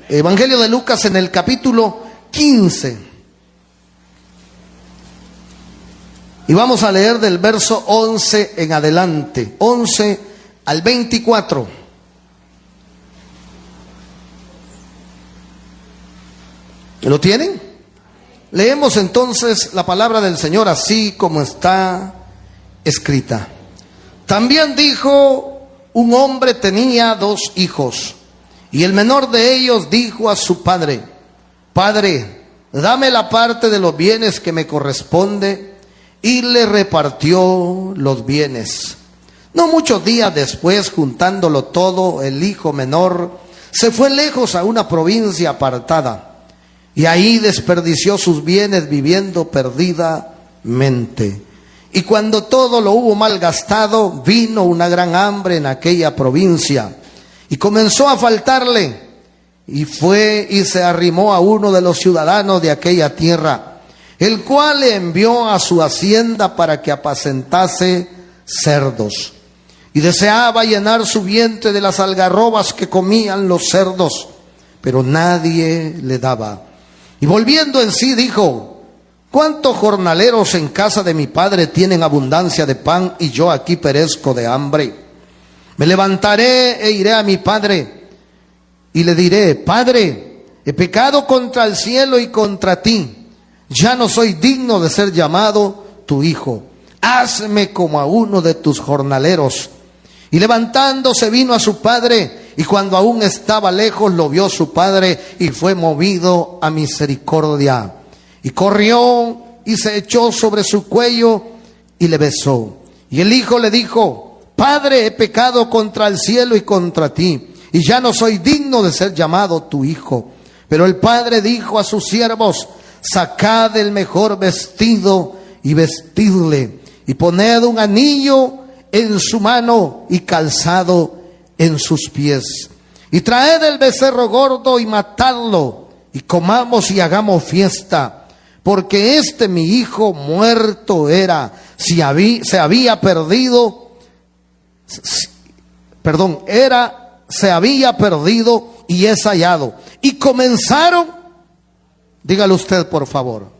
Evangelio de Lucas en el capítulo 15. Y vamos a leer del verso 11 en adelante, 11 al 24. ¿Lo tienen? Leemos entonces la palabra del Señor así como está escrita. También dijo: un hombre tenía 2 hijos, y el menor de ellos dijo a su padre: Padre, dame la parte de los bienes que me corresponde. Y le repartió los bienes. No muchos días después, juntándolo todo, el hijo menor se fue lejos a una provincia apartada, y ahí desperdició sus bienes viviendo perdidamente. Y cuando todo lo hubo malgastado, vino una gran hambre en aquella provincia, y comenzó a faltarle, y fue y se arrimó a uno de los ciudadanos de aquella tierra, el cual le envió a su hacienda para que apacentase cerdos. Y deseaba llenar su vientre de las algarrobas que comían los cerdos, pero nadie le daba. Y volviendo en sí dijo: ¿cuántos jornaleros en casa de mi padre tienen abundancia de pan, y yo aquí perezco de hambre? Me levantaré e iré a mi padre, y le diré: Padre, he pecado contra el cielo y contra ti. Ya no soy digno de ser llamado tu hijo. Hazme como a uno de tus jornaleros. Y levantándose vino a su padre, y cuando aún estaba lejos lo vio su padre, y fue movido a misericordia. Y corrió y se echó sobre su cuello y le besó. Y el hijo le dijo: Padre, he pecado contra el cielo y contra ti, y ya no soy digno de ser llamado tu hijo. Pero el padre dijo a sus siervos: Sacad el mejor vestido y vestidle, y poned un anillo en su mano y calzado en sus pies. Y traed el becerro gordo y matadlo, y comamos y hagamos fiesta, porque mi hijo muerto era, se había perdido y es hallado. Y comenzaron, dígalo usted por favor,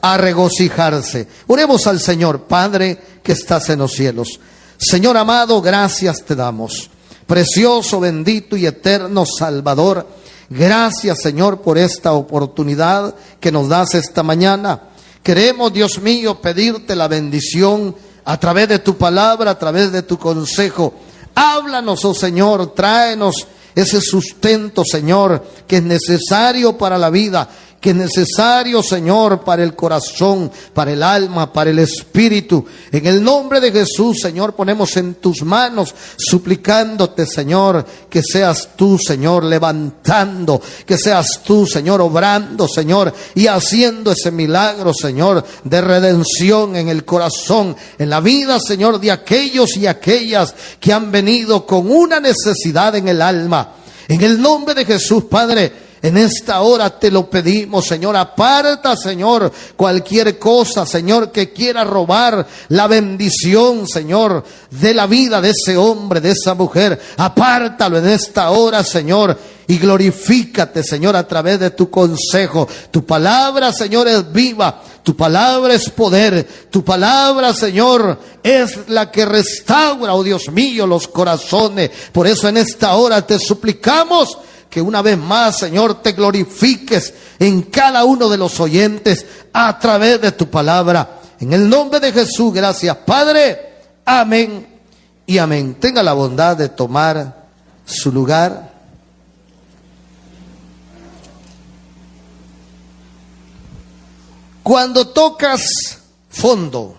a regocijarse. Oremos al Señor. Padre que estás en los cielos, Señor amado, gracias te damos. Precioso, bendito y eterno Salvador, gracias Señor por esta oportunidad que nos das esta mañana. Queremos, Dios mío, pedirte la bendición a través de tu palabra, a través de tu consejo. Háblanos, oh Señor, tráenos ese sustento, Señor, que es necesario para la vida, que es necesario, Señor, para el corazón, para el alma, para el espíritu. En el nombre de Jesús, Señor, ponemos en tus manos, suplicándote, Señor, que seas tú, Señor, levantando, que seas tú, Señor, obrando, Señor, y haciendo ese milagro, Señor, de redención en el corazón, en la vida, Señor, de aquellos y aquellas que han venido con una necesidad en el alma. En el nombre de Jesús, Padre, en esta hora te lo pedimos, Señor. Aparta, Señor, cualquier cosa, Señor, que quiera robar la bendición, Señor, de la vida de ese hombre, de esa mujer. Apártalo en esta hora, Señor, y glorifícate, Señor, a través de tu consejo. Tu palabra, Señor, es viva. Tu palabra es poder. Tu palabra, Señor, es la que restaura, oh Dios mío, los corazones. Por eso en esta hora te suplicamos que una vez más, Señor, te glorifiques en cada uno de los oyentes a través de tu palabra. En el nombre de Jesús, gracias, Padre. Amén y amén. Tenga la bondad de tomar su lugar. Cuando tocas fondo,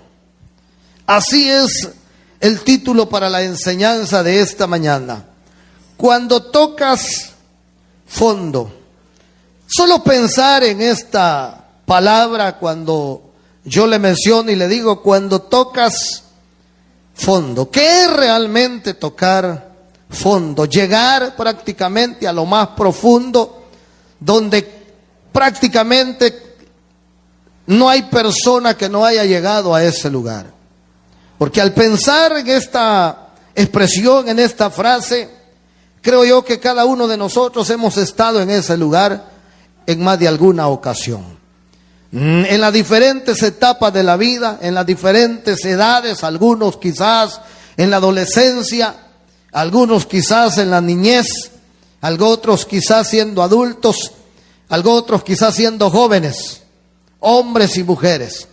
así es el título para la enseñanza de esta mañana. Cuando tocas fondo. Solo pensar en esta palabra cuando yo le menciono y le digo cuando tocas fondo. ¿Qué es realmente tocar fondo? Llegar prácticamente a lo más profundo, donde prácticamente no hay persona que no haya llegado a ese lugar. Porque al pensar en esta expresión, en esta frase, Creo yo que cada uno de nosotros hemos estado en ese lugar en más de alguna ocasión. En las diferentes etapas de la vida, en las diferentes edades, algunos quizás en la adolescencia, algunos quizás en la niñez, otros quizás siendo adultos, otros quizás siendo jóvenes, hombres y mujeres.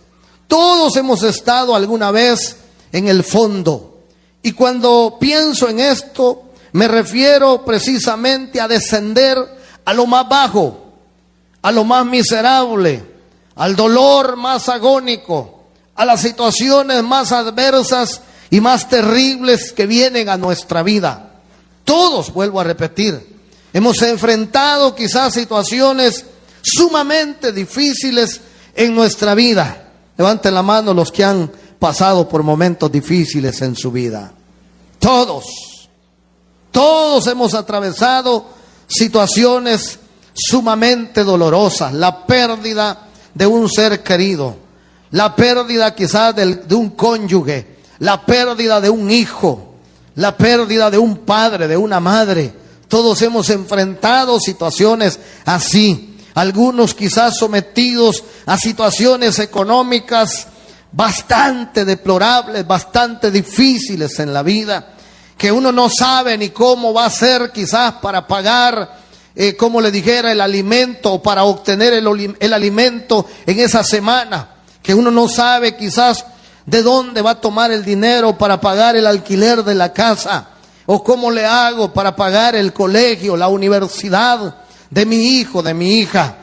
Todos hemos estado alguna vez en el fondo. Y cuando pienso en esto, me refiero precisamente a descender a lo más bajo, a lo más miserable, al dolor más agónico, a las situaciones más adversas y más terribles que vienen a nuestra vida. Todos, vuelvo a repetir, hemos enfrentado quizás situaciones sumamente difíciles en nuestra vida. Levanten la mano los que han pasado por momentos difíciles en su vida. Todos hemos atravesado situaciones sumamente dolorosas. La pérdida de un ser querido, la pérdida quizás de un cónyuge, la pérdida de un hijo, la pérdida de un padre, de una madre. Todos hemos enfrentado situaciones así. Algunos quizás sometidos a situaciones económicas bastante deplorables, bastante difíciles en la vida, que uno no sabe ni cómo va a ser quizás para pagar, como le dijera, el alimento, o para obtener el alimento en esa semana, que uno no sabe quizás de dónde va a tomar el dinero para pagar el alquiler de la casa, o cómo le hago para pagar el colegio, la universidad de mi hijo, de mi hija.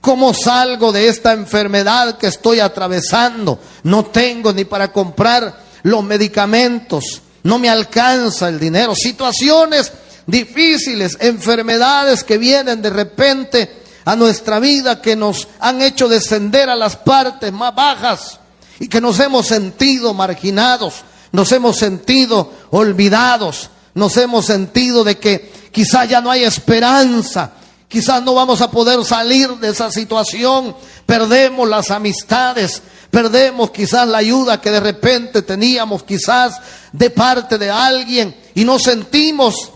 ¿Cómo salgo de esta enfermedad que estoy atravesando? No tengo ni para comprar los medicamentos, no me alcanza el dinero. Situaciones difíciles, enfermedades que vienen de repente a nuestra vida, que nos han hecho descender a las partes más bajas y que nos hemos sentido marginados, nos hemos sentido olvidados, nos hemos sentido de que quizás ya no hay esperanza, quizás no vamos a poder salir de esa situación. Perdemos las amistades, perdemos quizás la ayuda que de repente teníamos quizás de parte de alguien, y no sentimos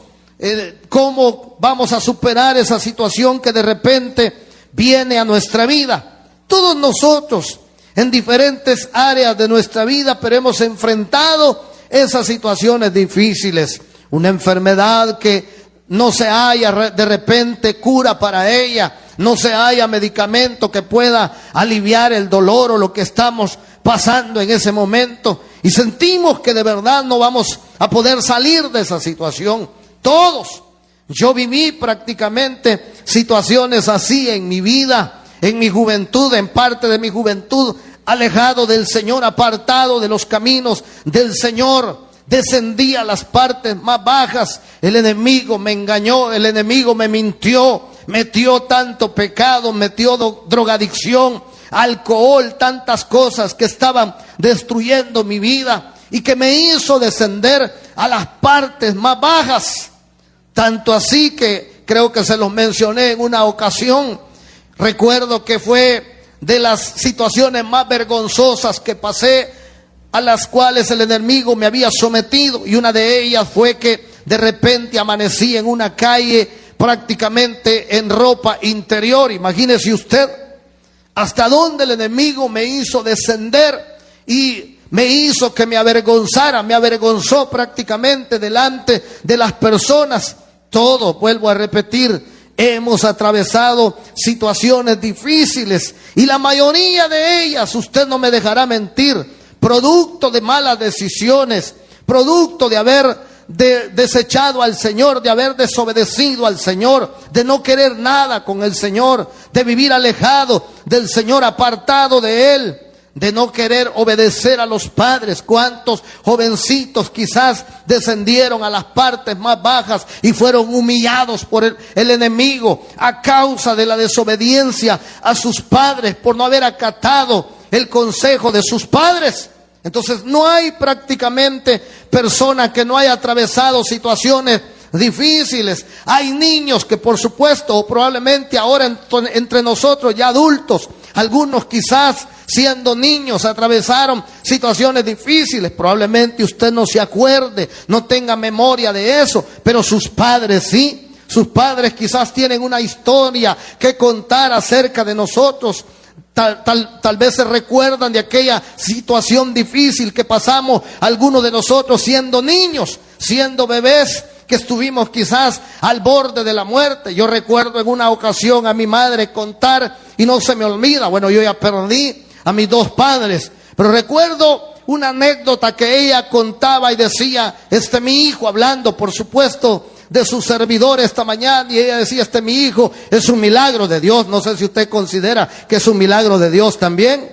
cómo vamos a superar esa situación que de repente viene a nuestra vida. Todos nosotros en diferentes áreas de nuestra vida, pero hemos enfrentado esas situaciones difíciles. Una enfermedad que no se haya de repente cura para ella, no se haya medicamento que pueda aliviar el dolor o lo que estamos pasando en ese momento, y sentimos que de verdad no vamos a poder salir de esa situación. Todos. Yo viví prácticamente situaciones así en mi vida, en mi juventud, en parte de mi juventud, alejado del Señor, apartado de los caminos del Señor. Descendí a las partes más bajas. El enemigo me engañó, el enemigo me mintió, metió tanto pecado, metió drogadicción, alcohol, tantas cosas que estaban destruyendo mi vida y que me hizo descender a las partes más bajas. Tanto así que creo que se los mencioné en una ocasión. Recuerdo que fue de las situaciones más vergonzosas que pasé, a las cuales el enemigo me había sometido, y una de ellas fue que de repente amanecí en una calle prácticamente en ropa interior. Imagínese usted hasta dónde el enemigo me hizo descender y me hizo que me avergonzara, me avergonzó prácticamente delante de las personas. Todo, vuelvo a repetir, hemos atravesado situaciones difíciles, y la mayoría de ellas, usted no me dejará mentir, producto de malas decisiones, producto de haber desechado al Señor, de haber desobedecido al Señor, de no querer nada con el Señor, de vivir alejado del Señor, apartado de Él, de no querer obedecer a los padres. ¿Cuántos jovencitos quizás descendieron a las partes más bajas y fueron humillados por el enemigo a causa de la desobediencia a sus padres, por no haber acatado el consejo de sus padres? Entonces no hay prácticamente persona que no haya atravesado situaciones difíciles. Hay niños que por supuesto, o probablemente ahora entre nosotros ya adultos, algunos quizás siendo niños atravesaron situaciones difíciles. Probablemente usted no se acuerde, no tenga memoria de eso, pero sus padres sí. Sus padres quizás tienen una historia que contar acerca de nosotros. Tal vez se recuerdan de aquella situación difícil que pasamos algunos de nosotros siendo niños, siendo bebés, que estuvimos quizás al borde de la muerte. Yo recuerdo en una ocasión a mi madre contar, y no se me olvida, bueno, yo ya perdí a mis dos padres, pero recuerdo una anécdota que ella contaba y decía, mi hijo, hablando por supuesto de su servidor esta mañana, y ella decía, mi hijo es un milagro de Dios. No sé si usted considera que es un milagro de Dios también,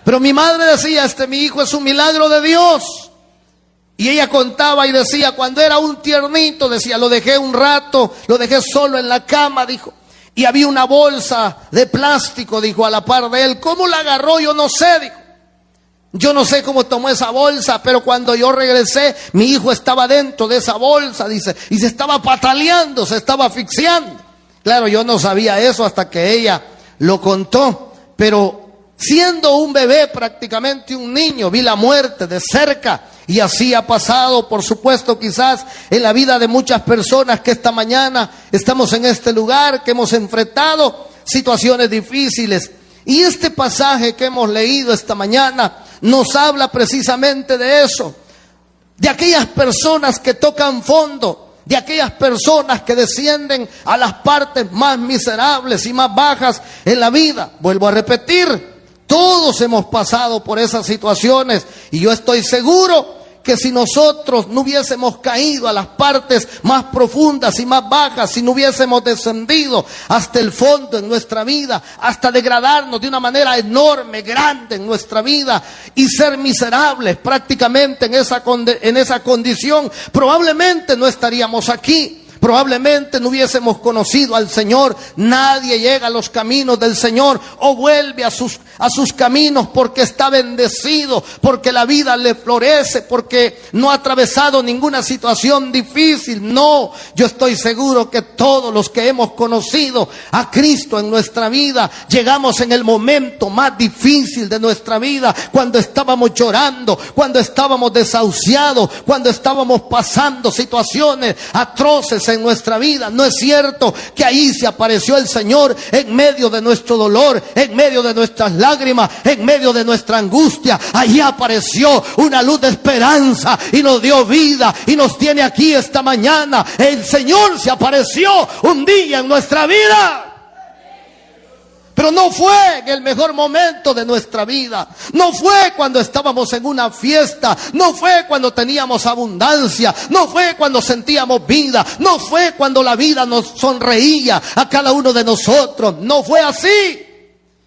pero mi madre decía, mi hijo es un milagro de Dios. Y ella contaba y decía, cuando era un tiernito, decía, lo dejé un rato, lo dejé solo en la cama, dijo, y había una bolsa de plástico, dijo, a la par de él. ¿Cómo la agarró? Yo no sé, dijo. Yo no sé cómo tomó esa bolsa, pero cuando yo regresé, mi hijo estaba dentro de esa bolsa, dice, y se estaba pataleando, se estaba asfixiando. Claro, yo no sabía eso hasta que ella lo contó, pero siendo un bebé, prácticamente un niño, vi la muerte de cerca, y así ha pasado, por supuesto, quizás en la vida de muchas personas que esta mañana estamos en este lugar, que hemos enfrentado situaciones difíciles. Y este pasaje que hemos leído esta mañana nos habla precisamente de eso, de aquellas personas que tocan fondo, de aquellas personas que descienden a las partes más miserables y más bajas en la vida. Vuelvo a repetir, todos hemos pasado por esas situaciones, y yo estoy seguro que si nosotros no hubiésemos caído a las partes más profundas y más bajas, si no hubiésemos descendido hasta el fondo en nuestra vida, hasta degradarnos de una manera enorme, grande en nuestra vida, y ser miserables prácticamente en esa condición, probablemente no estaríamos aquí. Probablemente no hubiésemos conocido al Señor. Nadie llega a los caminos del Señor o vuelve a sus caminos porque está bendecido, porque la vida le florece, porque no ha atravesado ninguna situación difícil. No, yo estoy seguro que todos los que hemos conocido a Cristo en nuestra vida, llegamos en el momento más difícil de nuestra vida, cuando estábamos llorando, cuando estábamos desahuciados, cuando estábamos pasando situaciones atroces en nuestra vida. No es cierto que ahí se apareció el Señor en medio de nuestro dolor, en medio de nuestras lágrimas, en medio de nuestra angustia. Allí apareció una luz de esperanza y nos dio vida y nos tiene aquí esta mañana. El Señor se apareció un día en nuestra vida, pero no fue en el mejor momento de nuestra vida. No fue cuando estábamos en una fiesta. No fue cuando teníamos abundancia. No fue cuando sentíamos vida. No fue cuando la vida nos sonreía a cada uno de nosotros. No fue así.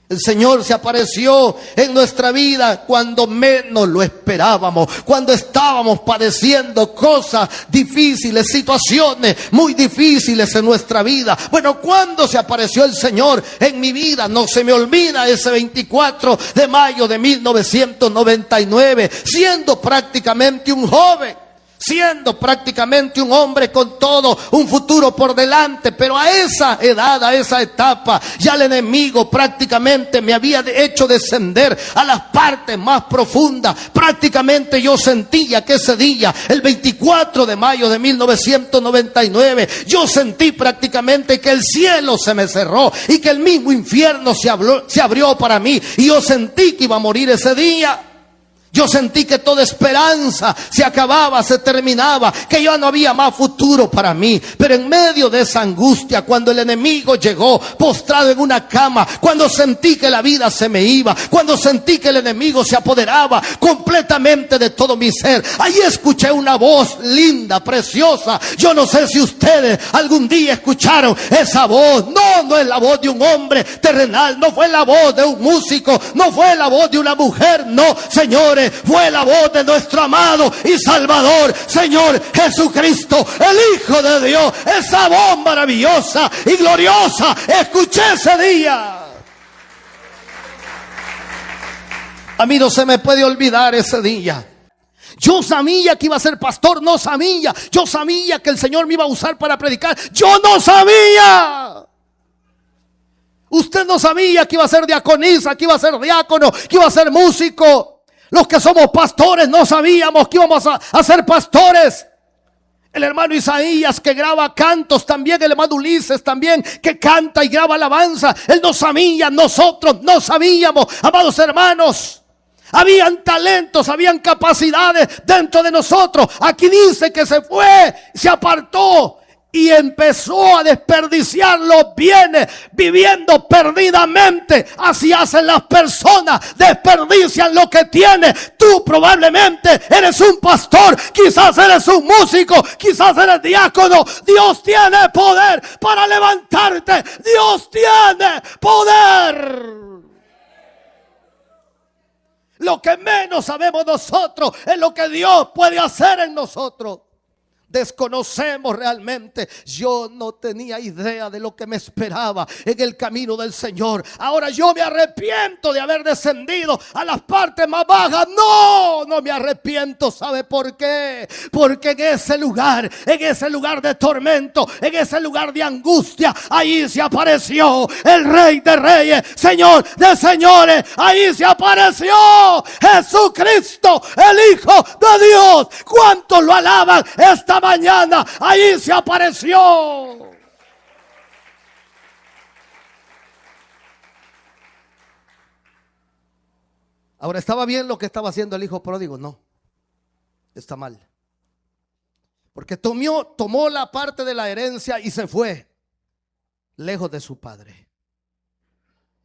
El Señor se apareció en nuestra vida cuando menos lo esperábamos, cuando estábamos padeciendo cosas difíciles, situaciones muy difíciles en nuestra vida. Bueno, ¿cuándo se apareció el Señor en mi vida? No se me olvida ese 24 de mayo de 1999, siendo prácticamente un joven, siendo prácticamente un hombre con todo un futuro por delante, pero a esa edad, a esa etapa, ya el enemigo prácticamente me había hecho descender a las partes más profundas. Prácticamente yo sentía que ese día, el 24 de mayo de 1999, yo sentí prácticamente que el cielo se me cerró y que el mismo infierno se abrió para mí, y yo sentí que iba a morir ese día. Yo sentí que toda esperanza se acababa, se terminaba, que ya no había más futuro para mí. Pero en medio de esa angustia, cuando el enemigo llegó postrado en una cama, cuando sentí que la vida se me iba, cuando sentí que el enemigo se apoderaba completamente de todo mi ser, ahí escuché una voz linda, preciosa. Yo no sé si ustedes algún día escucharon esa voz. No, no es la voz de un hombre terrenal, no fue la voz de un músico, no fue la voz de una mujer, no, señores. Fue la voz de nuestro amado y Salvador, Señor Jesucristo, el Hijo de Dios. Esa voz maravillosa y gloriosa escuché ese día. A mí no se me puede olvidar ese día. Yo sabía que iba a ser pastor, no sabía. Yo sabía que el Señor me iba a usar para predicar. Yo no sabía. Usted no sabía que iba a ser diaconisa, que iba a ser diácono, que iba a ser músico. Los que somos pastores no sabíamos que íbamos a ser pastores. El hermano Isaías que graba cantos también, el hermano Ulises también que canta y graba alabanza. Él no sabía, nosotros no sabíamos, amados hermanos. Habían talentos, habían capacidades dentro de nosotros. Aquí dice que se fue, se apartó y empezó a desperdiciar los bienes, viviendo perdidamente. Así hacen las personas, desperdician lo que tienen. Tú probablemente eres un pastor, quizás eres un músico, quizás eres diácono. Dios tiene poder para levantarte. Dios tiene poder. Lo que menos sabemos nosotros es lo que Dios puede hacer en nosotros. Desconocemos realmente. Yo no tenía idea de lo que me esperaba en el camino del Señor. Ahora yo me arrepiento de haber descendido a las partes más bajas. No me arrepiento. ¿Sabe por qué? Porque en ese lugar de tormento, en ese lugar de angustia, ahí se apareció el Rey de Reyes, Señor de señores. Ahí se apareció Jesucristo, el Hijo de Dios. ¿Cuántos lo alaban esta mañana? Ahí se apareció. Ahora, ¿estaba bien lo que estaba haciendo el hijo pródigo? No, está mal. Porque tomó la parte de la herencia y se fue lejos de su padre.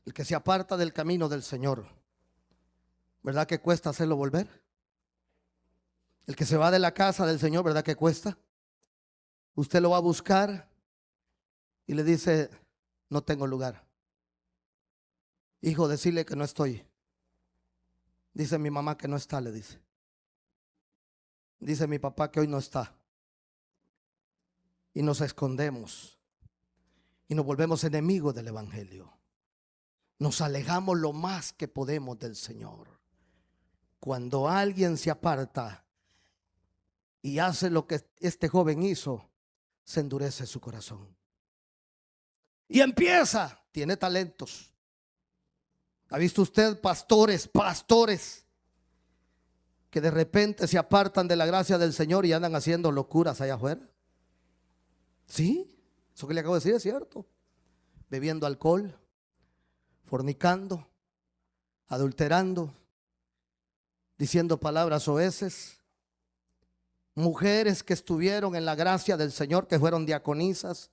El que se aparta del camino del Señor, ¿verdad que cuesta hacerlo volver? El que se va de la casa del Señor, ¿verdad que cuesta? Usted lo va a buscar y le dice: no tengo lugar. Hijo, decirle que no estoy. Dice mi mamá que no está, le dice. Dice mi papá que hoy no está. Y nos escondemos y nos volvemos enemigos del evangelio. Nos alejamos lo más que podemos del Señor. Cuando alguien se aparta y hace lo que este joven hizo, se endurece su corazón y empieza, tiene talentos. ¿Ha visto usted pastores que de repente se apartan de la gracia del Señor y andan haciendo locuras allá afuera? Sí, eso que le acabo de decir es cierto. Bebiendo alcohol, fornicando, adulterando, diciendo palabras soeces. Mujeres que estuvieron en la gracia del Señor, que fueron diaconisas,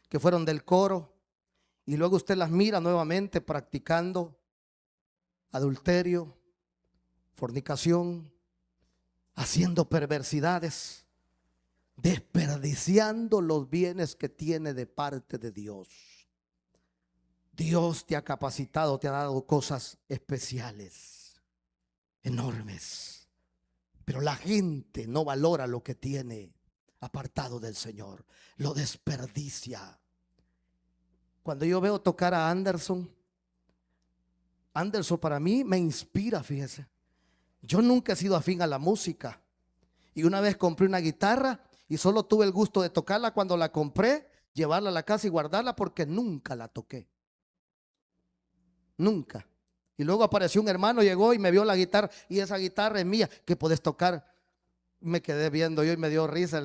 que fueron del coro, y luego usted las mira nuevamente practicando adulterio, fornicación, haciendo perversidades, desperdiciando los bienes que tiene de parte de Dios. Dios te ha capacitado, te ha dado cosas especiales, enormes. Pero la gente no valora lo que tiene apartado del Señor. Lo desperdicia. Cuando yo veo tocar a Anderson para mí me inspira, fíjese. Yo nunca he sido afín a la música. Y una vez compré una guitarra y solo tuve el gusto de tocarla cuando la compré, llevarla a la casa y guardarla, porque nunca la toqué. Nunca. Y luego apareció un hermano, llegó y me vio la guitarra, y esa guitarra es mía, ¿qué podés tocar? Me quedé viendo yo y me dio risa.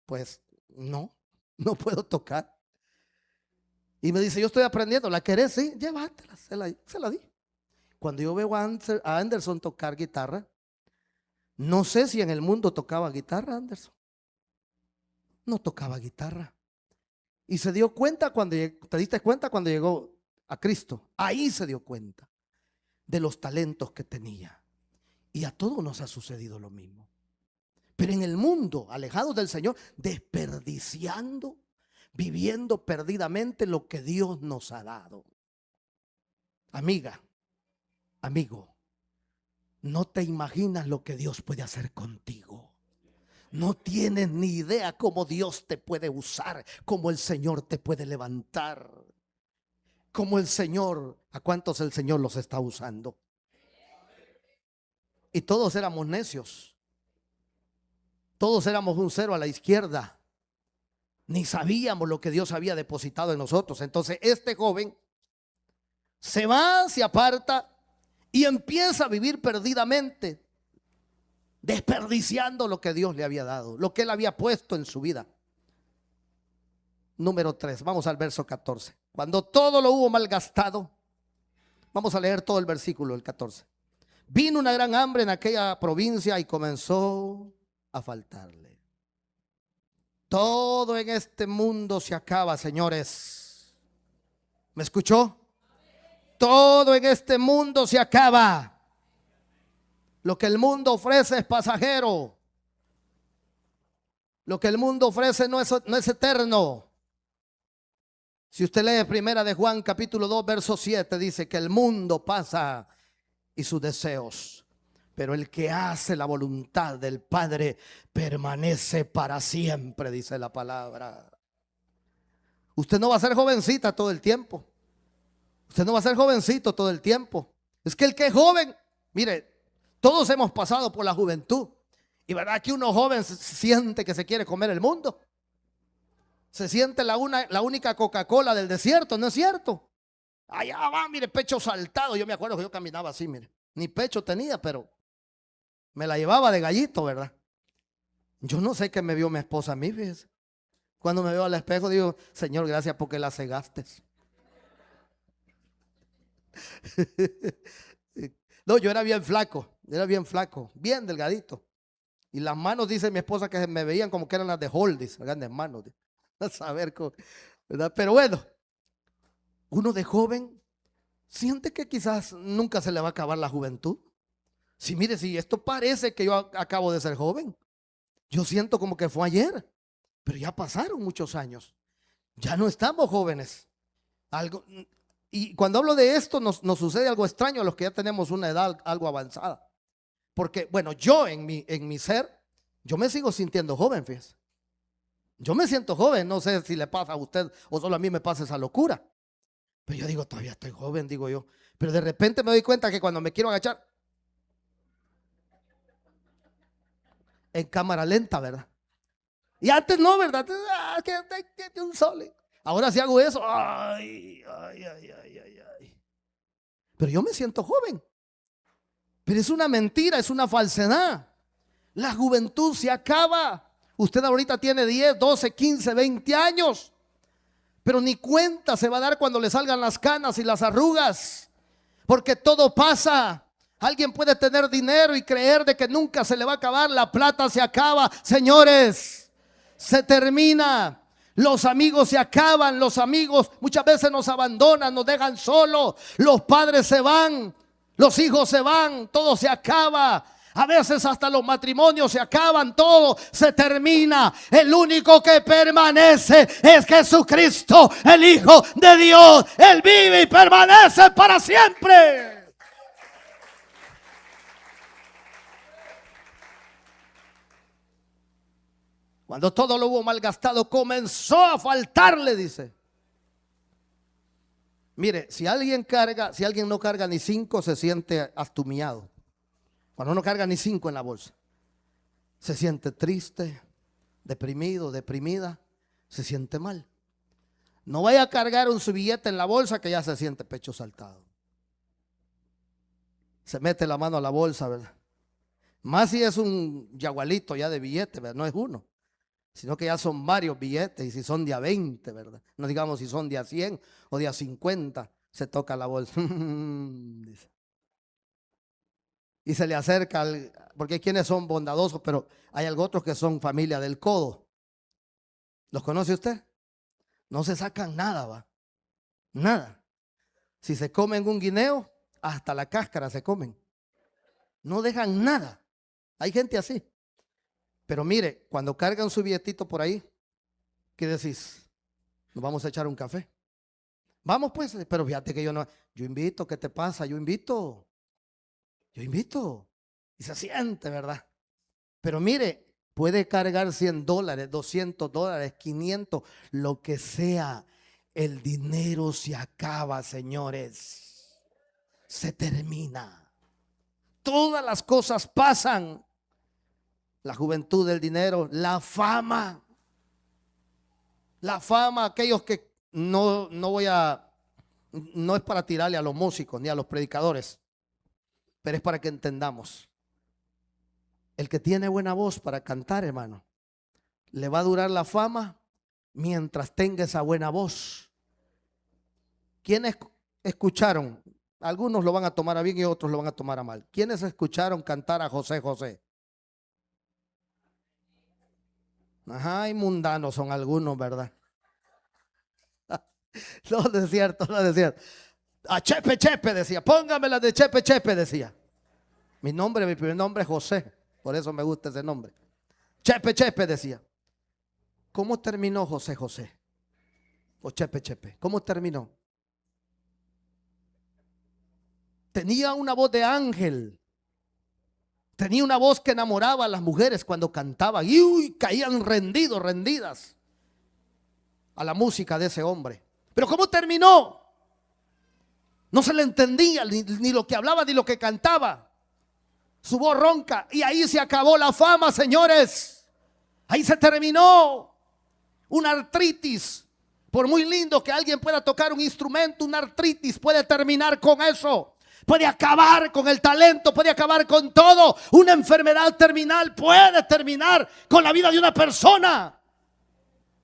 Pues no puedo tocar. Y me dice: yo estoy aprendiendo. ¿La querés? Sí, llévatela. Se la di. Cuando yo veo a Anderson tocar guitarra, no sé si en el mundo tocaba guitarra Anderson. No tocaba guitarra. Y se dio cuenta te diste cuenta cuando llegó a Cristo. Ahí se dio cuenta de los talentos que tenía. Y a todos nos ha sucedido lo mismo. Pero en el mundo, alejados del Señor, desperdiciando, viviendo perdidamente lo que Dios nos ha dado. Amiga, amigo, no te imaginas lo que Dios puede hacer contigo. No tienes ni idea cómo Dios te puede usar, cómo el Señor te puede levantar. Como el Señor, ¿a cuántos el Señor los está usando? Y todos éramos necios. Todos éramos un cero a la izquierda. Ni sabíamos lo que Dios había depositado en nosotros. Entonces este joven se va, se aparta y empieza a vivir perdidamente, desperdiciando lo que Dios le había dado, lo que Él había puesto en su vida. Número 3, vamos al verso 14. Cuando todo lo hubo malgastado, vamos a leer todo el versículo, el 14. Vino una gran hambre en aquella provincia y comenzó a faltarle. Todo en este mundo se acaba, señores. ¿Me escuchó? Todo en este mundo se acaba. Lo que el mundo ofrece es pasajero. Lo que el mundo ofrece no es eterno. Si usted lee primera de Juan capítulo 2 verso 7, dice que el mundo pasa y sus deseos, pero el que hace la voluntad del Padre permanece para siempre, dice la palabra. Usted no va a ser jovencita todo el tiempo. Usted no va a ser jovencito todo el tiempo. Es que el que es joven, mire, todos hemos pasado por la juventud. Y verdad que uno joven siente que se quiere comer el mundo. Se siente la única Coca-Cola del desierto, ¿no es cierto? Allá va, mire, pecho saltado. Yo me acuerdo que yo caminaba así, mire. Ni pecho tenía, pero me la llevaba de gallito, ¿verdad? Yo no sé qué me vio mi esposa a mí, fíjese. Cuando me veo al espejo digo, Señor, gracias porque la cegaste. No, yo era bien flaco, bien delgadito. Y las manos, dice mi esposa, que me veían como que eran las de Holdis, grandes manos. A saber, ¿verdad? Pero bueno, uno de joven siente que quizás nunca se le va a acabar la juventud. Si mire, si esto parece que yo acabo de ser joven, yo siento como que fue ayer, pero ya pasaron muchos años. Ya no estamos jóvenes. Y cuando hablo de esto, nos sucede algo extraño a los que ya tenemos una edad algo avanzada. Porque, bueno, yo en mi ser, yo me sigo sintiendo joven, fíjese. Yo me siento joven, no sé si le pasa a usted o solo a mí me pasa esa locura. Pero yo digo, todavía estoy joven, digo yo. Pero de repente me doy cuenta que cuando me quiero agachar, en cámara lenta, ¿verdad? Y antes no, ¿verdad? Que un sol. Ahora si hago eso, ay. Pero yo me siento joven. Pero es una mentira, es una falsedad. La juventud se acaba. Usted ahorita tiene 10, 12, 15, 20 años. Pero ni cuenta se va a dar cuando le salgan las canas y las arrugas. Porque todo pasa. Alguien puede tener dinero y creer de que nunca se le va a acabar. La plata se acaba, señores. Se termina. Los amigos se acaban. Los amigos muchas veces nos abandonan, nos dejan solos. Los padres se van. Los hijos se van. Todo se acaba. A veces hasta los matrimonios se acaban, todo se termina. El único que permanece es Jesucristo, el Hijo de Dios. Él vive y permanece para siempre. Cuando todo lo hubo malgastado, comenzó a faltarle, dice. Mire, si alguien no carga ni 5, se siente astumillado. Cuando no carga ni 5 en la bolsa, se siente triste, deprimido, deprimida, se siente mal. No vaya a cargar su billete en la bolsa que ya se siente pecho saltado. Se mete la mano a la bolsa, ¿verdad? Más si es un yagualito ya de billete, ¿verdad? No es uno, sino que ya son varios billetes. Y si son de a 20, ¿verdad? No digamos si son de a 100 o de a 50, se toca la bolsa. Dice. Y se le acerca, porque hay quienes son bondadosos, pero hay otros que son familia del codo. ¿Los conoce usted? No se sacan nada, va. Nada. Si se comen un guineo, hasta la cáscara se comen. No dejan nada. Hay gente así. Pero mire, cuando cargan su billetito por ahí, ¿qué decís? Nos vamos a echar un café. Vamos pues, pero fíjate que yo invito, ¿qué te pasa? Yo invito. Y se siente, ¿verdad? Pero mire, puede cargar $100, $200, 500, lo que sea. El dinero se acaba, señores. Se termina. Todas las cosas pasan. La juventud, el dinero, la fama. La fama, aquellos que no es para tirarle a los músicos ni a los predicadores, pero es para que entendamos. El que tiene buena voz para cantar, hermano, le va a durar la fama mientras tenga esa buena voz. ¿Quiénes escucharon? Algunos lo van a tomar a bien y otros lo van a tomar a mal. ¿Quiénes escucharon cantar a José José? Ajá, y mundanos son algunos, ¿verdad? No es cierto, no es cierto. A Chepe Chepe decía, póngamela de Chepe Chepe decía. Mi primer nombre es José, por eso me gusta ese nombre. Chepe Chepe decía. ¿Cómo terminó José José? O Chepe Chepe, ¿cómo terminó? Tenía una voz de ángel. Tenía una voz que enamoraba a las mujeres cuando cantaba y caían rendidas a la música de ese hombre. Pero ¿cómo terminó? No se le entendía ni lo que hablaba ni lo que cantaba. Su voz ronca y ahí se acabó la fama, señores. Ahí se terminó. Una artritis, por muy lindo que alguien pueda tocar un instrumento, una artritis puede terminar con eso. Puede acabar con el talento, puede acabar con todo. Una enfermedad terminal puede terminar con la vida de una persona.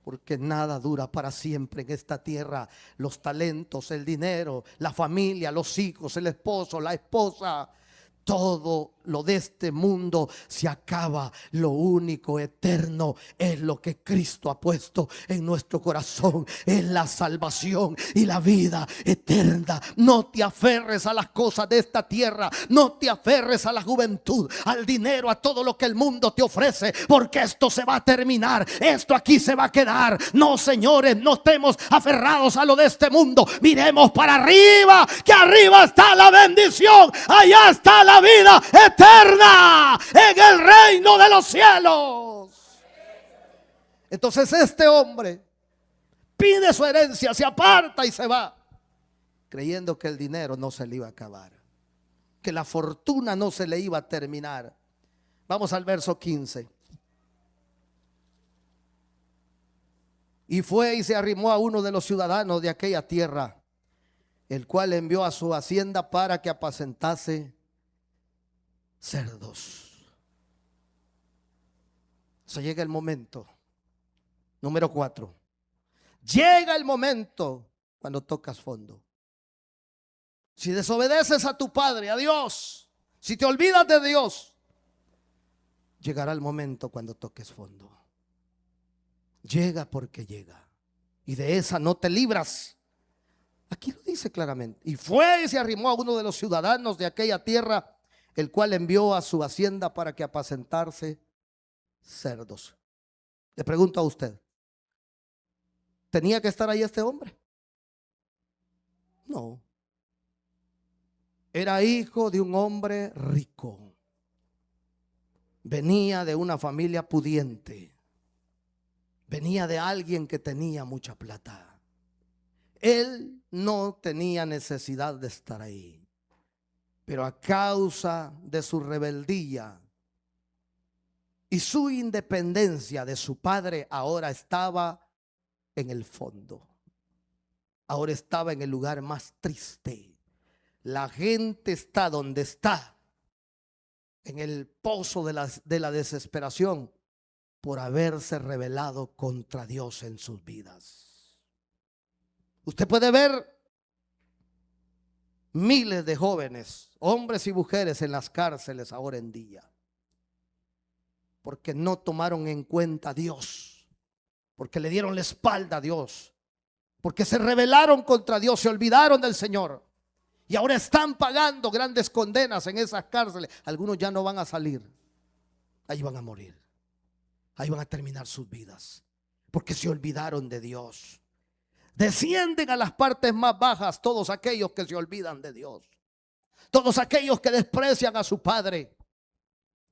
Porque nada dura para siempre en esta tierra. Los talentos, el dinero, la familia, los hijos, el esposo, la esposa. Todo lo de este mundo se acaba. Lo único eterno es lo que Cristo ha puesto en nuestro corazón. Es la salvación y la vida eterna. No te aferres a las cosas de esta tierra. No te aferres a la juventud, al dinero, a todo lo que el mundo te ofrece. Porque esto se va a terminar. Esto aquí se va a quedar. No, señores, no estemos aferrados a lo de este mundo. Miremos para arriba, que arriba está la bendición. Allá está la vida eterna en el reino de los cielos. Entonces este hombre pide su herencia, se aparta y se va, creyendo que el dinero no se le iba a acabar, que la fortuna no se le iba a terminar. Vamos al verso 15. Y fue y se arrimó a uno de los ciudadanos de aquella tierra, el cual envió a su hacienda para que apacentase cerdos. Se llega el momento. Número 4. Llega el momento cuando tocas fondo. Si desobedeces a tu padre, a Dios, si te olvidas de Dios, llegará el momento cuando toques fondo. Llega porque llega. Y de esa no te libras. Aquí lo dice claramente. Y fue y se arrimó a uno de los ciudadanos de aquella tierra, el cual envió a su hacienda para que apacentase cerdos. Le pregunto a usted, ¿tenía que estar ahí este hombre? No. Era hijo de un hombre rico. Venía de una familia pudiente. Venía de alguien que tenía mucha plata. Él no tenía necesidad de estar ahí. Pero a causa de su rebeldía y su independencia de su padre, ahora estaba en el fondo. Ahora estaba en el lugar más triste. La gente está donde está, en el pozo de la desesperación, por haberse rebelado contra Dios en sus vidas. Usted puede ver miles de jóvenes, hombres y mujeres en las cárceles ahora en día, porque no tomaron en cuenta a Dios, porque le dieron la espalda a Dios, porque se rebelaron contra Dios, se olvidaron del Señor y ahora están pagando grandes condenas en esas cárceles. Algunos ya no van a salir, ahí van a morir, ahí van a terminar sus vidas, porque se olvidaron de Dios. Descienden a las partes más bajas todos aquellos que se olvidan de Dios, todos aquellos que desprecian a su Padre.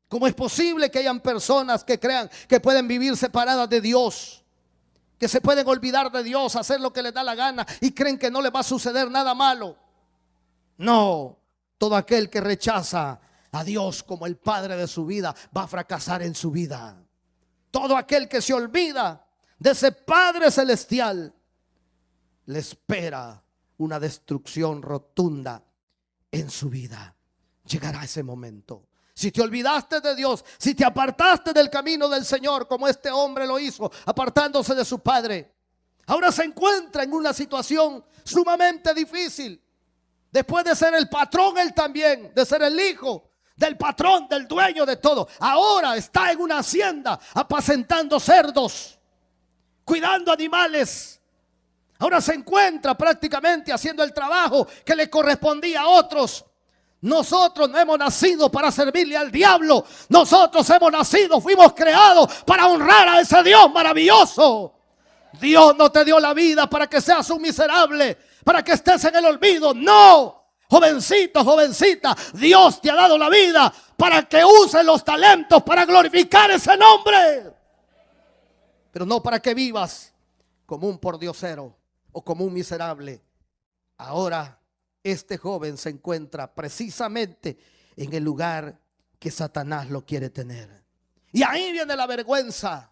¿Cómo es posible que hayan personas que crean que pueden vivir separadas de Dios, que se pueden olvidar de Dios, hacer lo que les da la gana y creen que no les va a suceder nada malo? No, todo aquel que rechaza a Dios como el Padre de su vida, va a fracasar en su vida. Todo aquel que se olvida de ese Padre celestial, le espera una destrucción rotunda en su vida. Llegará ese momento. Si te olvidaste de Dios, si te apartaste del camino del Señor, como este hombre lo hizo, apartándose de su padre, ahora se encuentra en una situación sumamente difícil. Después de ser el patrón él también, de ser el hijo del patrón, del dueño de todo, ahora está en una hacienda apacentando cerdos, cuidando animales. Ahora se encuentra prácticamente haciendo el trabajo que le correspondía a otros. Nosotros no hemos nacido para servirle al diablo. Nosotros hemos nacido, fuimos creados para honrar a ese Dios maravilloso. Dios no te dio la vida para que seas un miserable, para que estés en el olvido. No, jovencito, jovencita, Dios te ha dado la vida para que uses los talentos para glorificar ese nombre, pero no para que vivas como un pordiosero o como un miserable. Ahora este joven se encuentra precisamente en el lugar que Satanás lo quiere tener. Y ahí viene la vergüenza.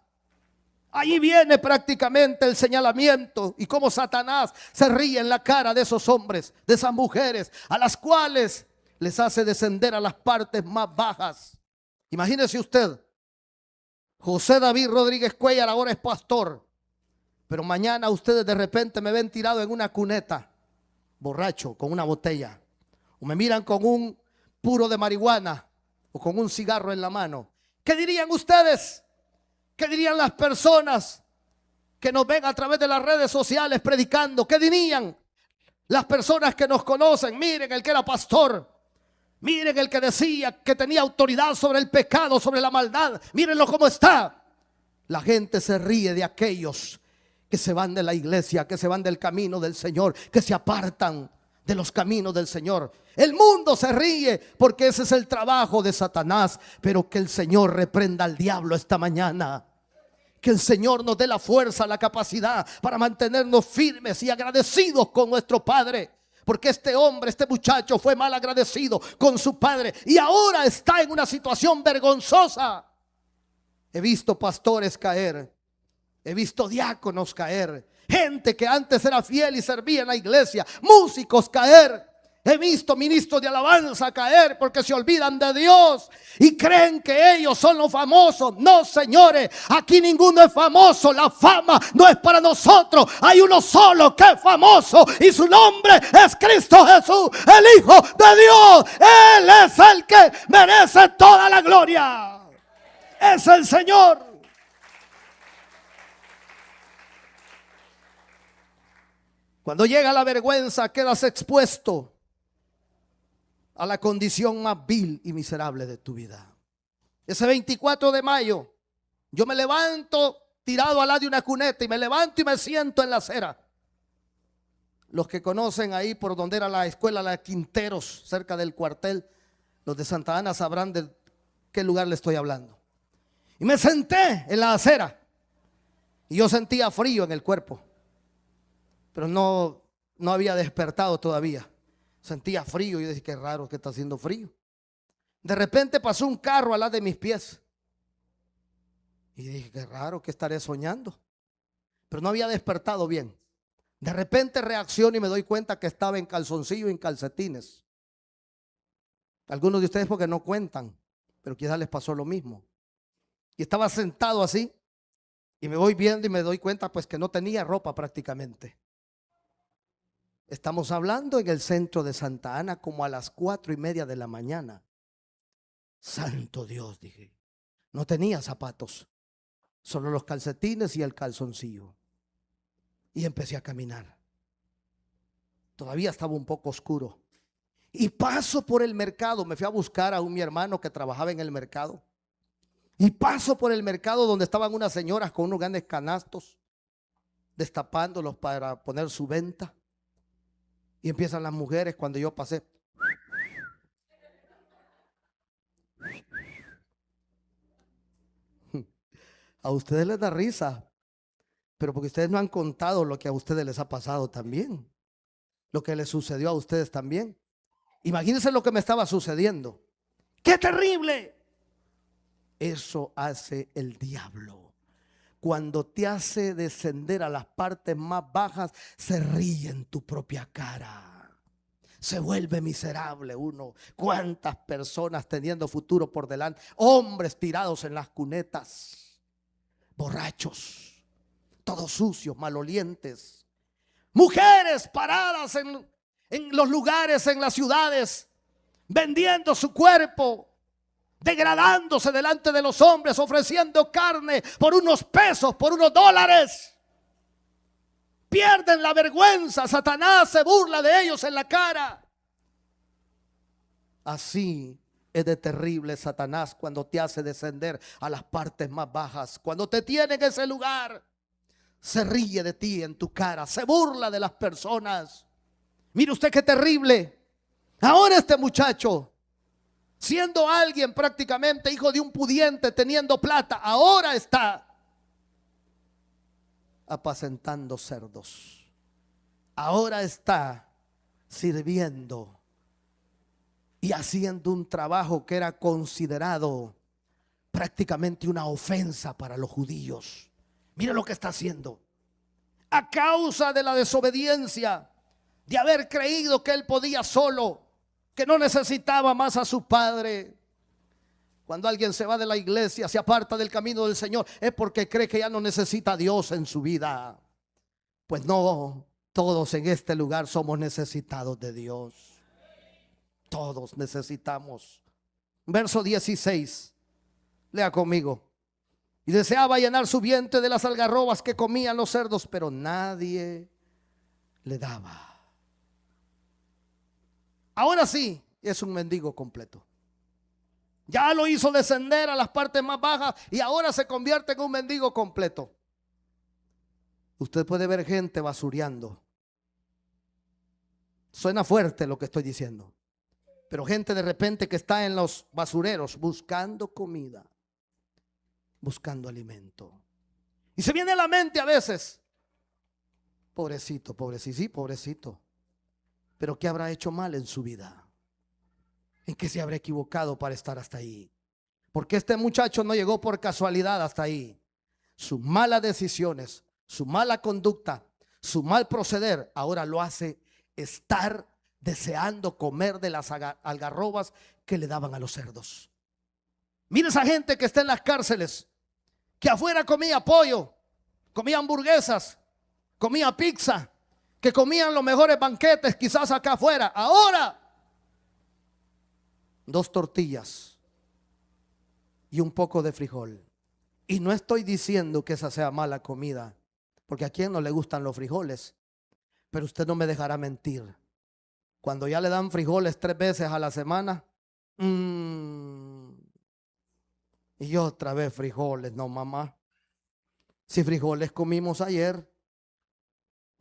Ahí viene prácticamente el señalamiento y cómo Satanás se ríe en la cara de esos hombres, de esas mujeres, a las cuales les hace descender a las partes más bajas. Imagínese usted, José David Rodríguez Cuellar ahora es pastor, pero mañana ustedes de repente me ven tirado en una cuneta, borracho, con una botella, o me miran con un puro de marihuana o con un cigarro en la mano. ¿Qué dirían ustedes? ¿Qué dirían las personas que nos ven a través de las redes sociales predicando? ¿Qué dirían las personas que nos conocen? Miren el que era pastor, miren el que decía que tenía autoridad sobre el pecado, sobre la maldad, mírenlo cómo está. La gente se ríe de aquellos que se van de la iglesia, que se van del camino del Señor, que se apartan de los caminos del Señor. El mundo se ríe porque ese es el trabajo de Satanás. Pero que el Señor reprenda al diablo esta mañana. Que el Señor nos dé la fuerza, la capacidad para mantenernos firmes y agradecidos con nuestro Padre. Porque este hombre, este muchacho fue mal agradecido con su padre y ahora está en una situación vergonzosa. He visto pastores caer, he visto diáconos caer, gente que antes era fiel y servía en la iglesia, músicos caer. He visto ministros de alabanza caer porque se olvidan de Dios y creen que ellos son los famosos. No, señores, aquí ninguno es famoso. La fama no es para nosotros. Hay uno solo que es famoso y su nombre es Cristo Jesús, el Hijo de Dios. Él es el que merece toda la gloria. Es el Señor. Cuando llega la vergüenza, quedas expuesto a la condición más vil y miserable de tu vida. Ese 24 de mayo, yo me levanto tirado al lado de una cuneta y me levanto y me siento en la acera. Los que conocen ahí por donde era la escuela La Quinteros, cerca del cuartel, los de Santa Ana sabrán de qué lugar le estoy hablando. Y me senté en la acera y yo sentía frío en el cuerpo, pero no había despertado todavía. Sentía frío y yo decía, qué raro que está haciendo frío. De repente pasó un carro al lado de mis pies. Y dije, qué raro que estaré soñando. Pero no había despertado bien. De repente reacciono y me doy cuenta que estaba en calzoncillo y en calcetines. Algunos de ustedes porque no cuentan, pero quizás les pasó lo mismo. Y estaba sentado así y me voy viendo y me doy cuenta pues que no tenía ropa prácticamente. Estamos hablando en el centro de Santa Ana como a las 4:30 de la mañana. Santo Dios, dije. No tenía zapatos, solo los calcetines y el calzoncillo. Y empecé a caminar. Todavía estaba un poco oscuro. Y paso por el mercado. Me fui a buscar a mi hermano que trabajaba en el mercado. Y paso por el mercado donde estaban unas señoras con unos grandes canastos, destapándolos para poner su venta. Y empiezan las mujeres cuando yo pasé. A ustedes les da risa, pero porque ustedes no han contado lo que a ustedes les ha pasado también. Lo que les sucedió a ustedes también. Imagínense lo que me estaba sucediendo. ¡Qué terrible! Eso hace el diablo. Cuando te hace descender a las partes más bajas, se ríe en tu propia cara. Se vuelve miserable uno. ¿Cuántas personas teniendo futuro por delante? Hombres tirados en las cunetas, borrachos, todos sucios, malolientes. Mujeres paradas en los lugares, en las ciudades, vendiendo su cuerpo, degradándose delante de los hombres, ofreciendo carne por unos pesos, por unos dólares. Pierden la vergüenza. Satanás se burla de ellos en la cara. Así es de terrible Satanás cuando te hace descender a las partes más bajas. Cuando te tiene en ese lugar, se ríe de ti en tu cara, se burla de las personas. Mire usted qué terrible. Ahora este muchacho, siendo alguien prácticamente hijo de un pudiente, teniendo plata, ahora está apacentando cerdos. Ahora está sirviendo y haciendo un trabajo que era considerado prácticamente una ofensa para los judíos. Mire lo que está haciendo. A causa de la desobediencia, de haber creído que él podía solo, que no necesitaba más a su padre. Cuando alguien se va de la iglesia, se aparta del camino del Señor, es porque cree que ya no necesita a Dios en su vida. Pues no, todos en este lugar somos necesitados de Dios. Todos necesitamos. Verso 16, lea conmigo. Y deseaba llenar su vientre de las algarrobas que comían los cerdos, pero nadie le daba. Ahora sí, es un mendigo completo. Ya lo hizo descender a las partes más bajas y ahora se convierte en un mendigo completo. Usted puede ver gente basureando. Suena fuerte lo que estoy diciendo, pero gente de repente que está en los basureros buscando comida, buscando alimento. Y se viene a la mente a veces: pobrecito, pobrecito, sí, pobrecito. Pero ¿qué habrá hecho mal en su vida? ¿En qué se habrá equivocado para estar hasta ahí? Porque este muchacho no llegó por casualidad hasta ahí. Sus malas decisiones, su mala conducta, su mal proceder ahora lo hace estar deseando comer de las algarrobas que le daban a los cerdos. Mira esa gente que está en las cárceles, que afuera comía pollo, comía hamburguesas, comía pizza, que comían los mejores banquetes quizás acá afuera. Ahora 2 tortillas y un poco de frijol. Y no estoy diciendo que esa sea mala comida, porque a quien no le gustan los frijoles. Pero usted no me dejará mentir. Cuando ya le dan frijoles 3 veces a la semana, y otra vez frijoles. No, mamá, si frijoles comimos ayer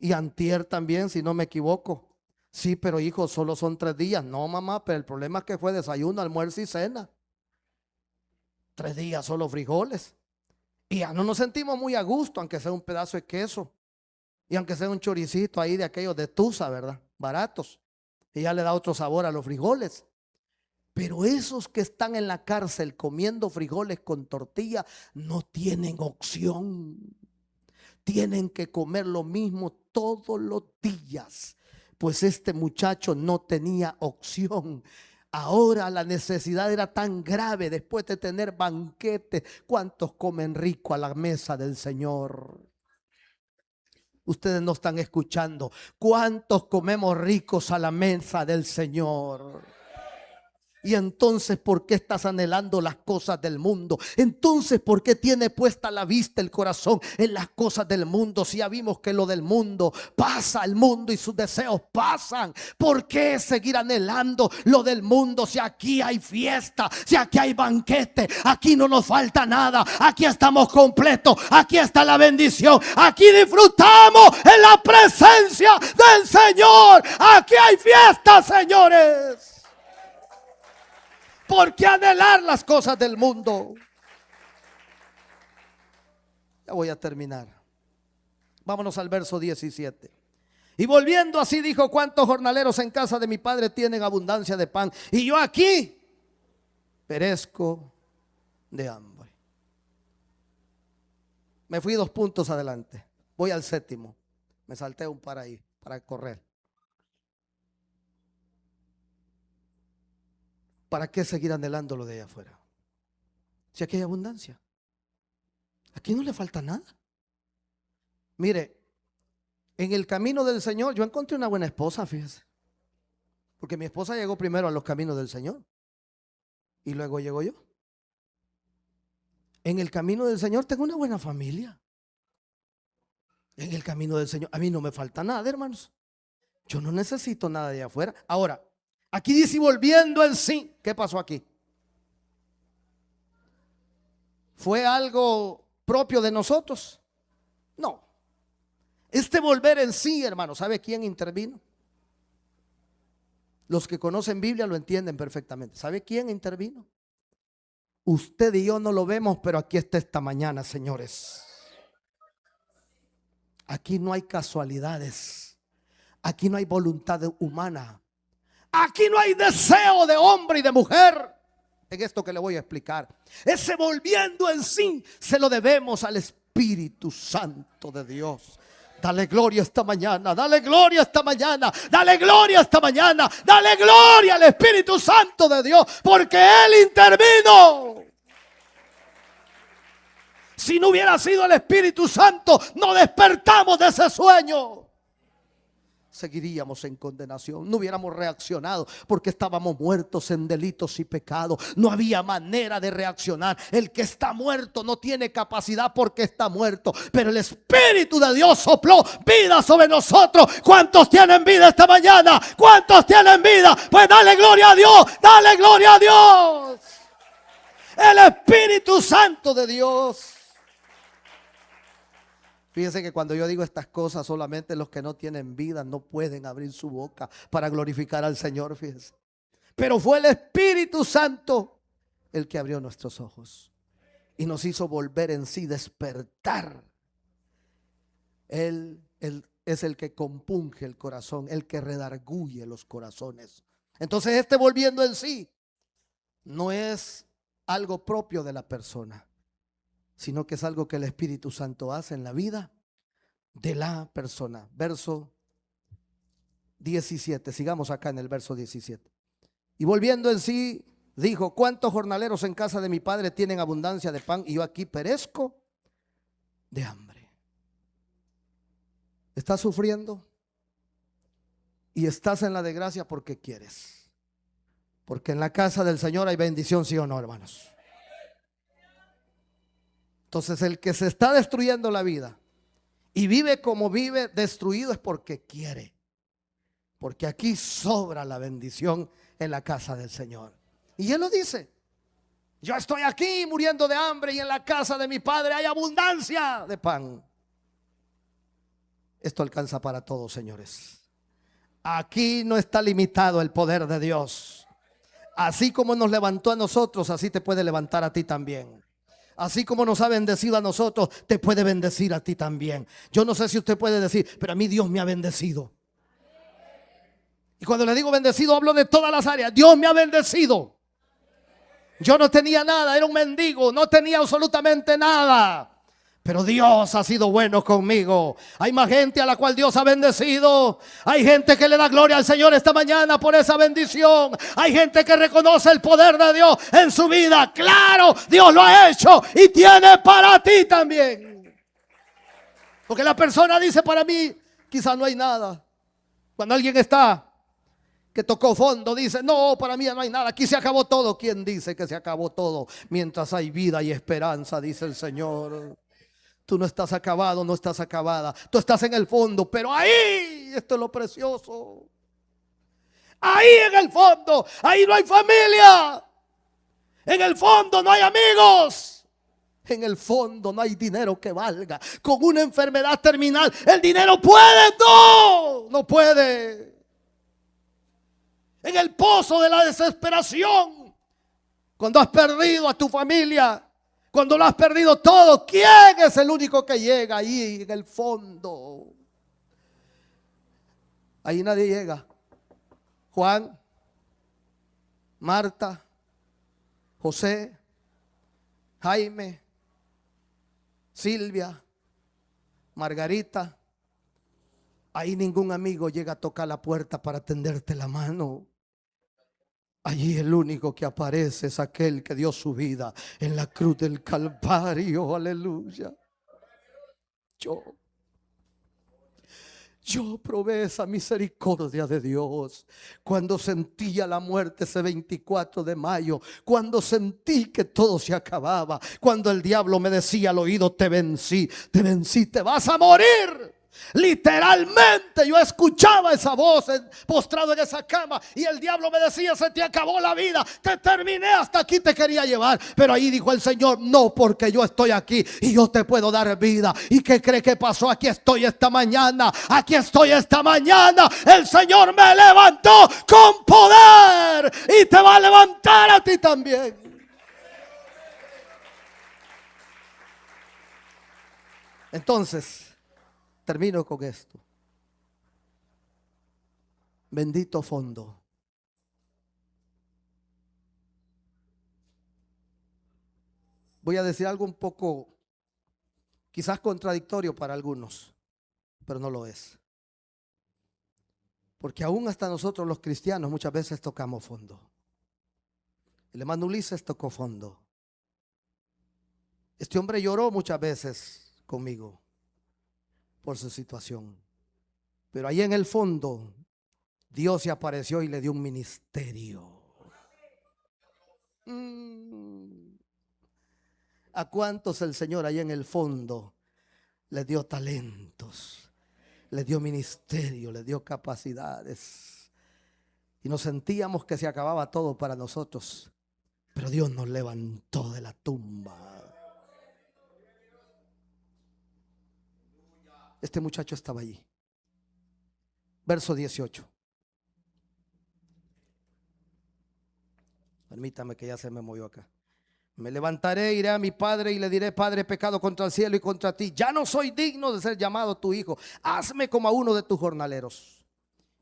y antier también, si no me equivoco. Sí, pero hijo, solo son 3 días. No, mamá, pero el problema es que fue desayuno, almuerzo y cena. 3 días solo frijoles. Y ya no nos sentimos muy a gusto, aunque sea un pedazo de queso y aunque sea un choricito ahí de aquellos de tusa, ¿verdad? Baratos. Y ya le da otro sabor a los frijoles. Pero esos que están en la cárcel comiendo frijoles con tortilla no tienen opción. Tienen que comer lo mismo todos los días. Pues este muchacho no tenía opción. Ahora la necesidad era tan grave después de tener banquete. ¿Cuántos comen rico a la mesa del Señor? Ustedes no están escuchando. ¿Cuántos comemos ricos a la mesa del Señor? Y entonces, ¿por qué estás anhelando las cosas del mundo? Entonces, ¿por qué tiene puesta la vista, el corazón en las cosas del mundo? Si ya vimos que lo del mundo pasa, el mundo y sus deseos pasan. ¿Por qué seguir anhelando lo del mundo si aquí hay fiesta, si aquí hay banquete, aquí no nos falta nada, aquí estamos completos, aquí está la bendición, aquí disfrutamos en la presencia del Señor, aquí hay fiesta, señores? ¿Por qué anhelar las cosas del mundo? Ya voy a terminar. Vámonos al verso 17. Y volviendo así dijo: ¿cuántos jornaleros en casa de mi padre tienen abundancia de pan? Y yo aquí perezco de hambre. Me fui 2 puntos adelante. Voy al 7º. Me salté un par ahí para correr. ¿Para qué seguir anhelando lo de allá afuera? Si aquí hay abundancia. Aquí no le falta nada. Mire, en el camino del Señor yo encontré una buena esposa, fíjese. Porque mi esposa llegó primero a los caminos del Señor. Y luego llego yo. En el camino del Señor tengo una buena familia. En el camino del Señor a mí no me falta nada, hermanos. Yo no necesito nada de afuera. Ahora, aquí dice volviendo en sí. ¿Qué pasó aquí? ¿Fue algo propio de nosotros? No. Este volver en sí, hermano, ¿sabe quién intervino? Los que conocen Biblia lo entienden perfectamente. ¿Sabe quién intervino? Usted y yo no lo vemos, pero aquí está esta mañana, señores. Aquí no hay casualidades. Aquí no hay voluntad humana. Aquí no hay deseo de hombre y de mujer. En esto que le voy a explicar, ese volviendo en sí se lo debemos al Espíritu Santo de Dios. Dale gloria esta mañana, dale gloria esta mañana, dale gloria esta mañana, dale gloria al Espíritu Santo de Dios, porque Él intervino. Si no hubiera sido el Espíritu Santo, no despertamos de ese sueño. Seguiríamos en condenación, no hubiéramos reaccionado porque estábamos muertos en delitos y pecados. No había manera de reaccionar. El que está muerto no tiene capacidad porque está muerto, pero el Espíritu de Dios sopló vida sobre nosotros. ¿Cuántos tienen vida esta mañana? ¿Cuántos tienen vida? Pues dale gloria a Dios, dale gloria a Dios. El Espíritu Santo de Dios. Fíjense que cuando yo digo estas cosas, solamente los que no tienen vida no pueden abrir su boca para glorificar al Señor, fíjense. Pero fue el Espíritu Santo el que abrió nuestros ojos y nos hizo volver en sí, despertar. Él es el que compunge el corazón, el que redarguye los corazones. Entonces este volviendo en sí no es algo propio de la persona, sino que es algo que el Espíritu Santo hace en la vida de la persona. Verso 17, sigamos acá en el verso 17. Y volviendo en sí, dijo: ¿cuántos jornaleros en casa de mi padre tienen abundancia de pan y yo aquí perezco de hambre? ¿Estás sufriendo? Y estás en la desgracia porque quieres. Porque en la casa del Señor hay bendición, ¿sí o no, hermanos? Entonces el que se está destruyendo la vida y vive como vive destruido es porque quiere. Porque aquí sobra la bendición en la casa del Señor. Y Él lo dice: yo estoy aquí muriendo de hambre y en la casa de mi padre hay abundancia de pan. Esto alcanza para todos, señores. Aquí no está limitado el poder de Dios. Así como nos levantó a nosotros, así te puede levantar a ti también. Así como nos ha bendecido a nosotros, te puede bendecir a ti también. Yo no sé si usted puede decir: pero a mí Dios me ha bendecido. Y cuando le digo bendecido, hablo de todas las áreas. Dios me ha bendecido. Yo no tenía nada, era un mendigo, no tenía absolutamente nada. Pero Dios ha sido bueno conmigo. Hay más gente a la cual Dios ha bendecido. Hay gente que le da gloria al Señor esta mañana por esa bendición. Hay gente que reconoce el poder de Dios en su vida. Claro, Dios lo ha hecho y tiene para ti también. Porque la persona dice: para mí quizás no hay nada. Cuando alguien está que tocó fondo, dice: no, para mí no hay nada, aquí se acabó todo. ¿Quién dice que se acabó todo? Mientras hay vida y esperanza, dice el Señor. Tú no estás acabado, no estás acabada. Tú estás en el fondo, pero ahí, esto es lo precioso. Ahí en el fondo, ahí no hay familia. En el fondo no hay amigos. En el fondo no hay dinero que valga. Con una enfermedad terminal, ¿el dinero puede? No, no puede. En el pozo de la desesperación, cuando has perdido a tu familia, cuando lo has perdido todo, ¿quién es el único que llega ahí en el fondo? Ahí nadie llega. Juan, Marta, José, Jaime, Silvia, Margarita, ahí ningún amigo llega a tocar la puerta para tenderte la mano. Allí el único que aparece es aquel que dio su vida en la cruz del Calvario. Aleluya. Yo probé esa misericordia de Dios cuando sentía la muerte ese 24 de mayo, cuando sentí que todo se acababa, cuando el diablo me decía al oído: te vencí, te vas a morir. Literalmente yo escuchaba esa voz postrado en esa cama, y el diablo me decía: se te acabó la vida, te terminé, hasta aquí te quería llevar. Pero ahí dijo el Señor: no, porque yo estoy aquí y yo te puedo dar vida. ¿Y qué cree que pasó? Aquí estoy esta mañana, aquí estoy esta mañana. El Señor me levantó con poder y te va a levantar a ti también. Entonces, termino con esto. Bendito fondo. Voy a decir algo un poco, quizás contradictorio para algunos, pero no lo es. Porque aún hasta nosotros los cristianos muchas veces tocamos fondo. El hermano Ulises tocó fondo. Este hombre lloró muchas veces conmigo por su situación. Pero ahí en el fondo Dios se apareció y le dio un ministerio. ¿A cuántos el Señor ahí en el fondo le dio talentos, le dio ministerio, le dio capacidades? Y nos sentíamos que se acababa todo para nosotros, pero Dios nos levantó de la tumba. Este muchacho estaba allí. Verso 18. Permítame, que ya se me movió acá. Me levantaré, iré a mi padre y le diré: Padre, he pecado contra el cielo y contra ti. Ya no soy digno de ser llamado tu hijo. Hazme como a uno de tus jornaleros.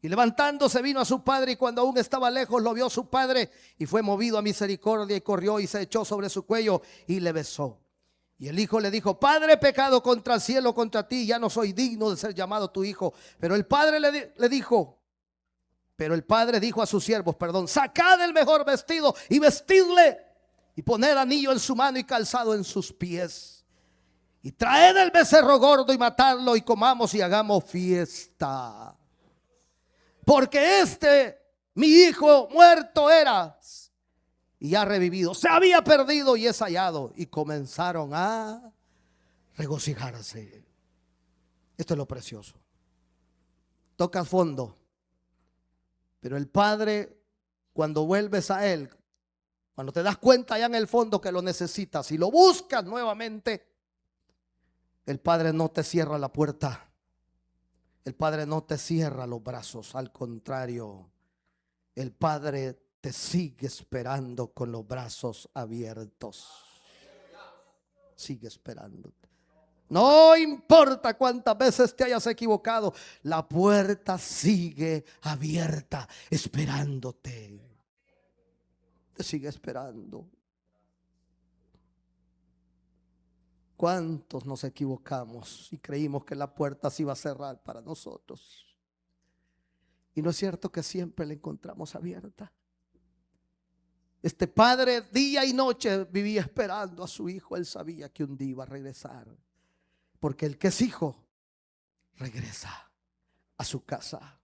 Y levantándose vino a su padre, y cuando aún estaba lejos lo vio su padre, y fue movido a misericordia, y corrió y se echó sobre su cuello y le besó. Y el hijo le dijo: Padre, he pecado contra el cielo, contra ti, ya no soy digno de ser llamado tu hijo. Pero el padre dijo a sus siervos, sacad el mejor vestido y vestidle, y poned anillo en su mano y calzado en sus pies, y traed el becerro gordo y matadlo, y comamos y hagamos fiesta. Porque mi hijo muerto era y ha revivido, se había perdido y es hallado. Y comenzaron a regocijarse. Esto es lo precioso. Toca fondo. Pero el Padre, cuando vuelves a Él, cuando te das cuenta allá en el fondo que lo necesitas y lo buscas nuevamente, el Padre no te cierra la puerta. El Padre no te cierra los brazos. Al contrario, el Padre te sigue esperando con los brazos abiertos. Sigue esperándote. No importa cuántas veces te hayas equivocado, la puerta sigue abierta, esperándote. Te sigue esperando. ¿Cuántos nos equivocamos y creímos que la puerta se iba a cerrar para nosotros? Y no es cierto que siempre la encontramos abierta. Este padre día y noche vivía esperando a su hijo. Él sabía que un día iba a regresar. Porque el que es hijo regresa a su casa.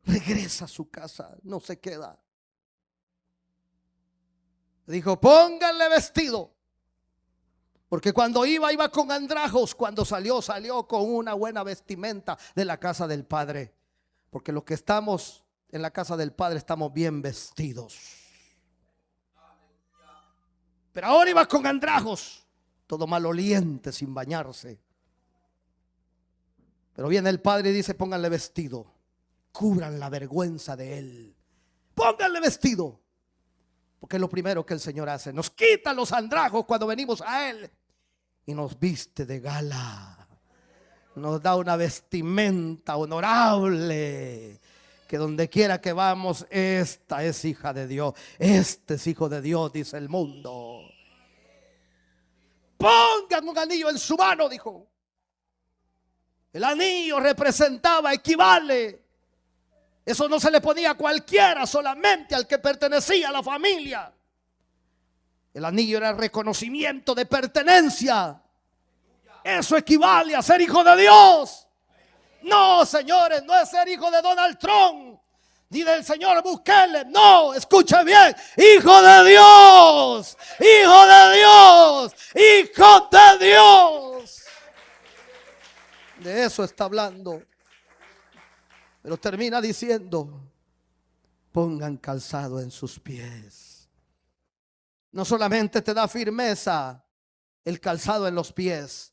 Regresa a su casa, no se queda. Dijo: pónganle vestido. Porque cuando iba con andrajos. Cuando salió con una buena vestimenta de la casa del Padre. Porque los que estamos en la casa del Padre estamos bien vestidos. Pero ahora iba con andrajos, todo maloliente, sin bañarse. Pero viene el Padre y dice: pónganle vestido, cubran la vergüenza de él, pónganle vestido. Porque es lo primero que el Señor hace: nos quita los andrajos cuando venimos a Él y nos viste de gala. Nos da una vestimenta honorable que donde quiera que vamos, esta es hija de Dios, este es hijo de Dios, dice el mundo. Pongan un anillo en su mano, dijo. El anillo representaba, equivale. Eso no se le ponía a cualquiera, solamente al que pertenecía a la familia. El anillo era reconocimiento de pertenencia. Eso equivale a ser hijo de Dios. No, señores, no es ser hijo de Donald Trump ni del señor Bukele. No, escuche bien, hijo de Dios, hijo de Dios, hijo de Dios. De eso está hablando. Pero termina diciendo: pongan calzado en sus pies. No solamente te da firmeza el calzado en los pies,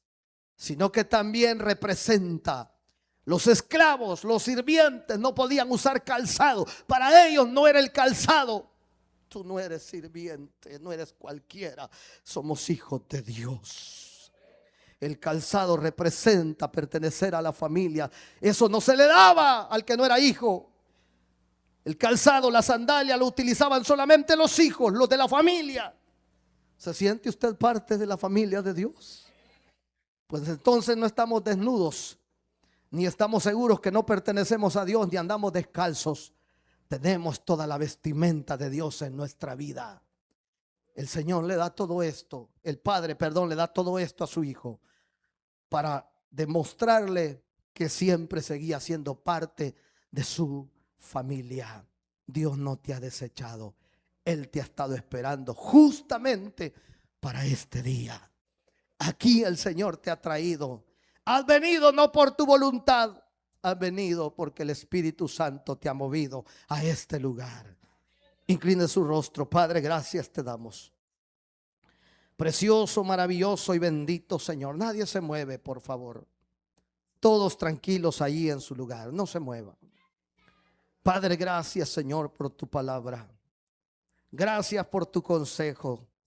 sino que también representa. Los esclavos, los sirvientes no podían usar calzado. Para ellos no era el calzado. Tú no eres sirviente, no eres cualquiera. Somos hijos de Dios. El calzado representa pertenecer a la familia. Eso no se le daba al que no era hijo. El calzado, la sandalia lo utilizaban solamente los hijos, los de la familia. ¿Se siente usted parte de la familia de Dios? Pues entonces no estamos desnudos, ni estamos seguros que no pertenecemos a Dios, ni andamos descalzos. Tenemos toda la vestimenta de Dios en nuestra vida. El Señor le da todo esto, el Padre, perdón, le da todo esto a su Hijo para demostrarle que siempre seguía siendo parte de su familia. Dios no te ha desechado. Él te ha estado esperando justamente para este día. Aquí el Señor te ha traído. Has venido no por tu voluntad, has venido porque el Espíritu Santo te ha movido a este lugar. Incline su rostro. Padre, gracias te damos. Precioso, maravilloso y bendito Señor. Nadie se mueve, por favor. Todos tranquilos allí en su lugar. No se muevan. Padre, gracias Señor por tu palabra. Gracias por tu consejo.